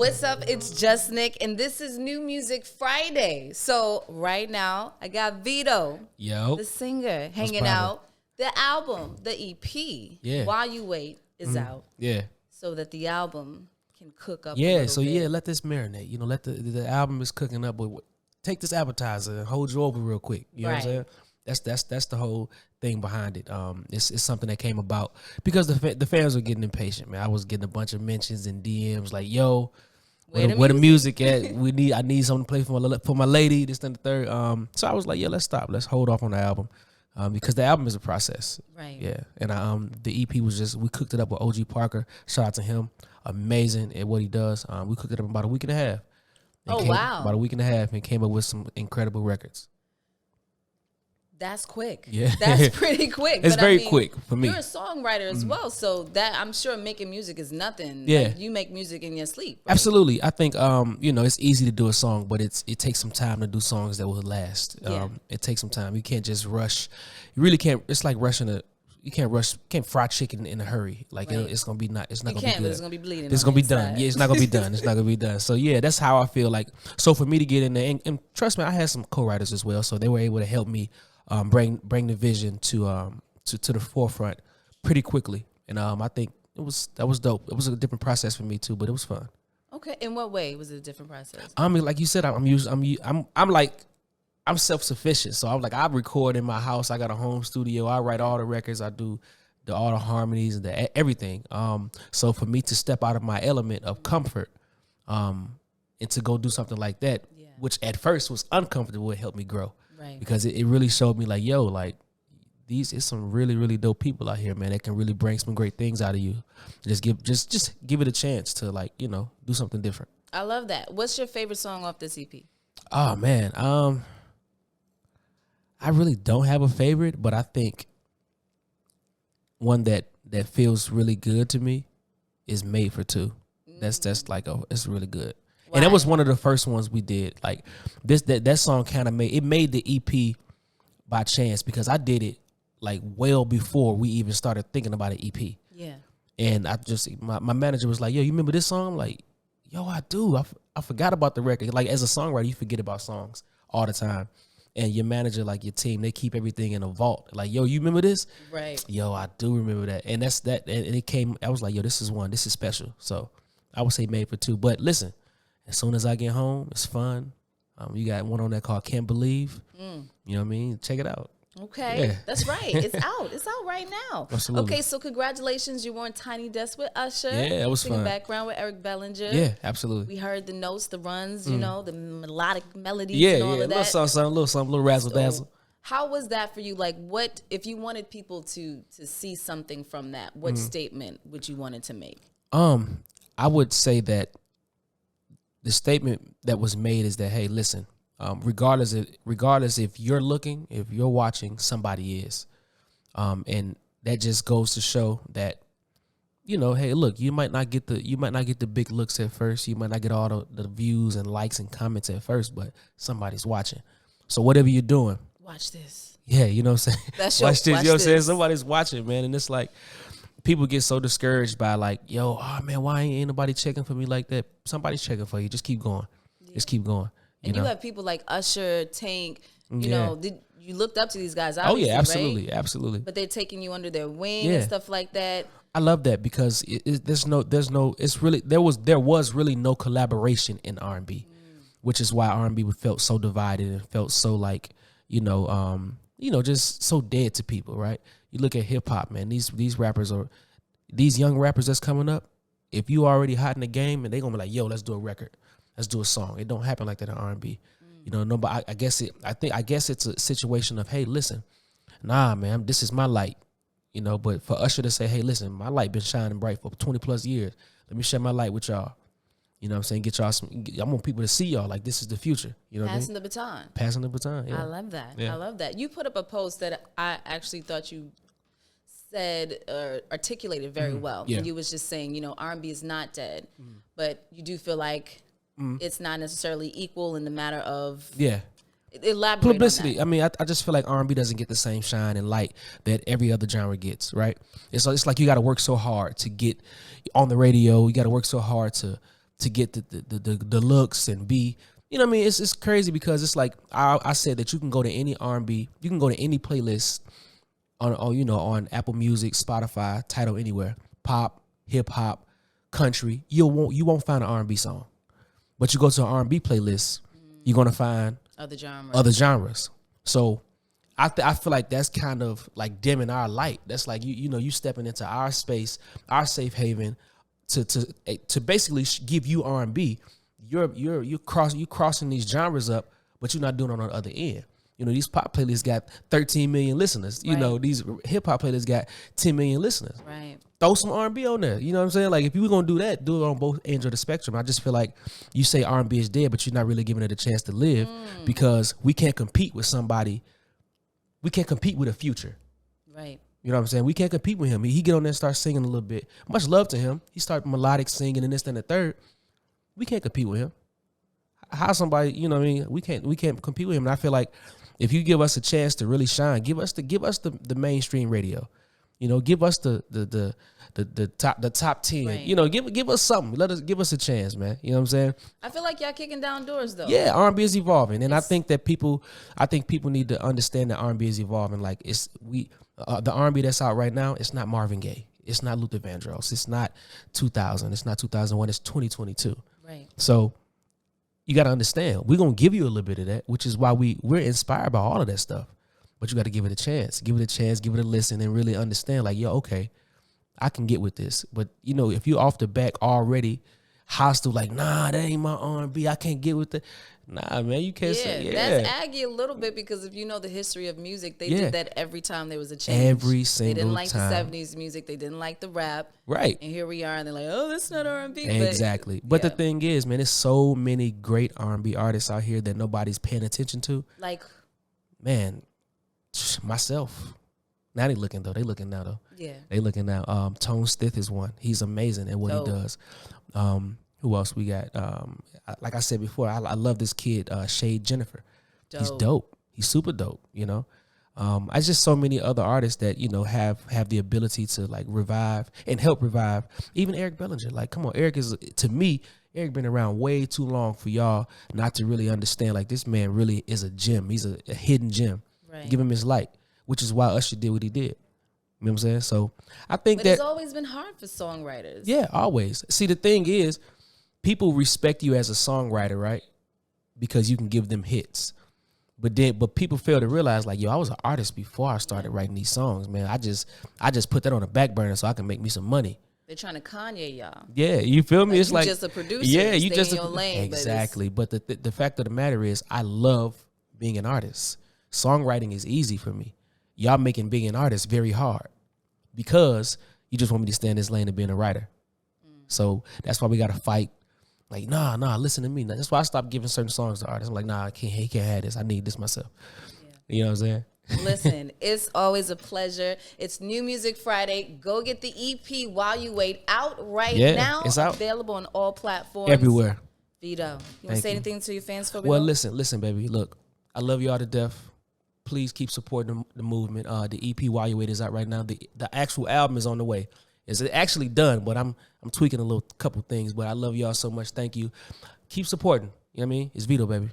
What's up? It's Just Nick, and this is New Music Friday. So right now, I got Vedo, The Singer, hanging out. The album, the EP, While You Wait, is out. Yeah. So that the album can cook up. Let this marinate. You know, let the album is cooking up. But take this appetizer and hold you over real quick. You know what I'm saying? That's the whole thing behind it. It's something that came about because the fans were getting impatient, man. I was getting a bunch of mentions and DMs like, "Yo, where the music at? I need something to play for my lady." This and the third. So I was like, "Yeah, let's stop. Let's hold off on the album." Because the album is a process. Right. Yeah. And the EP was we cooked it up with OG Parker. Shout out to him. Amazing at what he does. We cooked it up in about a week and a half. About a week and a half and came up with some incredible records. That's quick. Yeah. That's pretty quick. It's very quick for me. You're a songwriter as well, so that I'm sure making music is nothing. Yeah. Like, you make music in your sleep. Right? Absolutely. I think it's easy to do a song, but it takes some time to do songs that will last. It takes some time. You can't just rush. You really can't. It's like rushing you can't fry chicken in a hurry. Like it's not gonna be good. It's gonna be bleeding. It's gonna be done. Yeah, it's not gonna be done. It's not gonna be done. So yeah, that's how I feel like. So for me to get in there, and trust me, I had some co-writers as well, so they were able to help me bring the vision to the forefront pretty quickly. And I think that was dope. It was a different process for me too, but it was fun. Okay, in what way was it a different process? I mean, like you said, I'm self-sufficient. So I'm like, I record in my house. I got a home studio. I write all the records. I do all the harmonies and everything. So for me to step out of my element of comfort, and to go do something like that, which at first was uncomfortable, it helped me grow. Right. Because it really showed me like, yo, like it's some really, really dope people out here, man, that can really bring some great things out of you. Just give it a chance to do something different. I love that. What's your favorite song off this EP? Oh man. I really don't have a favorite, but I think one that feels really good to me is Made for Two. That's it's really good. Wow. And that was one of the first ones we did. Like that song kind of made the EP by chance because I did it like well before we even started thinking about an EP. Yeah. And my manager was like, "Yo, you remember this song?" I'm like, "Yo, I do. I forgot about the record." Like as a songwriter, you forget about songs all the time. And your manager, like your team, they keep everything in a vault. Like, yo, you remember this? Right. Yo, I do remember that. And that's that. And it came, I was like, yo, this is special. So I would say Made for Two. But listen, as soon as I get home, it's fun. You got one on there called Can't Believe. You know what I mean? Check it out. Okay, yeah. That's right. It's out. It's out right now. Absolutely. Okay, so congratulations. You were on Tiny Desk with Usher. Yeah, that was fun. Background with Eric Bellinger. Yeah, absolutely. We heard the notes, the runs, the melodic melodies and all of that. A little razzle dazzle. How was that for you? Like, what if you wanted people to see something from that? What statement would you want it to make? I would say that the statement that was made is that, hey, listen. Regardless if you're looking, if you're watching, somebody is, and that just goes to show that, hey, look, you might not get the big looks at first, you might not get all the views and likes and comments at first, but somebody's watching. So whatever you're doing, watch this. Yeah, you know what I'm saying. Watch this. You know what I'm saying. Somebody's watching, man, and it's like people get so discouraged by like, yo, oh man, why ain't anybody checking for me like that? Somebody's checking for you. Just keep going. Yeah. Just keep going. And you have people like Usher, Tank, you looked up to these guys, obviously, oh yeah, absolutely, right? Absolutely. But they're taking you under their wing and stuff like that. I love that because there was really no collaboration in R&B, which is why R&B felt so divided and felt so like, just so dead to people, right? You look at hip hop, man, these young rappers that's coming up, if you already hot in the game and they gonna be like, yo, let's do a record. Let's do a song. It don't happen like that in R&B. But I guess it's a situation of, hey, listen, nah, man, this is my light. But for Usher to say, hey, listen, my light been shining bright for 20 plus years. Let me share my light with y'all. You know what I'm saying? Get y'all I want people to see y'all like this is the future. You know Passing the baton. Passing the baton, yeah. I love that. Yeah. I love that. You put up a post that I actually thought you said or articulated very well. Yeah. And you was just saying, R&B is not dead, but you do feel like it's not necessarily equal in the matter of elaborate publicity. On that. I mean, I just feel like R&B doesn't get the same shine and light that every other genre gets, right? It's like you got to work so hard to get on the radio. You got to work so hard to to get the looks and be, you know what I mean? It's crazy because it's like I said that you can go to any R&B, you can go to any playlist on Apple Music, Spotify, Tidal, anywhere, pop, hip hop, country. You won't find an R&B song, but you go to an R&B playlist, you're gonna find other genres. So I feel like that's kind of like dimming our light. That's like you stepping into our space, our safe haven, to basically give you R&B. You're crossing these genres up, but you're not doing it on the other end. You know, these pop playlists got 13 million listeners. You know, these hip hop playlists got 10 million listeners. Right. Throw some R&B on there. You know what I'm saying? Like, if you were gonna do that, do it on both ends of the spectrum. I just feel like you say R&B is dead, but you're not really giving it a chance to live because we can't compete with somebody. We can't compete with a Future. Right. You know what I'm saying? We can't compete with him. He get on there and start singing a little bit. Much love to him. He started melodic singing and this, and the third. We can't compete with him. How somebody, you know what I mean? We can't compete with him. And I feel like if you give us a chance to really shine, give us the mainstream radio. You know, give us the top 10. Right. You know, give us something. Give us a chance, man. You know what I'm saying? I feel like y'all kicking down doors though. Yeah, R&B is evolving, and I think people need to understand that R&B is evolving. Like the R&B that's out right now, it's not Marvin Gaye, it's not Luther Vandross, it's not 2000, it's not 2001, it's 2022. Right. So you got to understand, we're gonna give you a little bit of that, which is why we're inspired by all of that stuff. But you got to give it a chance. Give it a listen, and really understand, like, yo, okay, I can get with this. But, you know, if you're off the back already hostile, like, nah, that ain't my R&B, I can't get with it. Nah, man, you can't say, that's Aggie a little bit, because if you know the history of music, they did that every time there was a change. Every single time. They didn't like the 70s music. They didn't like the rap. Right. And here we are, and they're like, oh, that's not R&B. Exactly. But the thing is, man, there's so many great R&B artists out here that nobody's paying attention to. Like, man, myself. Now they looking though. They looking now though. Yeah. They looking now. Tone Stith is one. He's amazing at what he does. Who else we got? Like I said before, I love this kid, Shade Jennifer. Dope. He's dope. He's super dope, you know. I just so many other artists that, you know, have the ability to like revive and help revive. Even Eric Bellinger. Like, come on, Eric been around way too long for y'all not to really understand. Like, this man really is a gem. He's a hidden gem. Right. Give him his light, which is why Usher did what he did. You know what I'm saying? So I think but it's always been hard for songwriters. Yeah, always. See, the thing is, people respect you as a songwriter, right? Because you can give them hits. But people fail to realize, like, yo, I was an artist before I started writing these songs, man. I just put that on the back burner so I can make me some money. They're trying to Kanye y'all. Yeah, you feel me? Like, it's like just a producer. Yeah, you just in your lane. Exactly. But the fact of the matter is, I love being an artist. Songwriting is easy for me. Y'all making being an artist very hard because you just want me to stay in this lane of being a writer. So that's why we got to fight. Like, nah, listen to me. That's why I stopped giving certain songs to artists. I'm like, nah, he can't have this. I need this myself. Yeah. You know what I'm saying? Listen, it's always a pleasure. It's New Music Friday. Go get the EP While You Wait out now. It's out. Available on all platforms. Everywhere. Vedo, you want to say anything to your fans for me? Well, listen, baby. Look, I love y'all to death. Please keep supporting the movement. The EP While You Wait is out right now. The actual album is on the way. It's actually done, but I'm tweaking a couple things. But I love y'all so much. Thank you. Keep supporting. You know what I mean? It's Vedo, baby.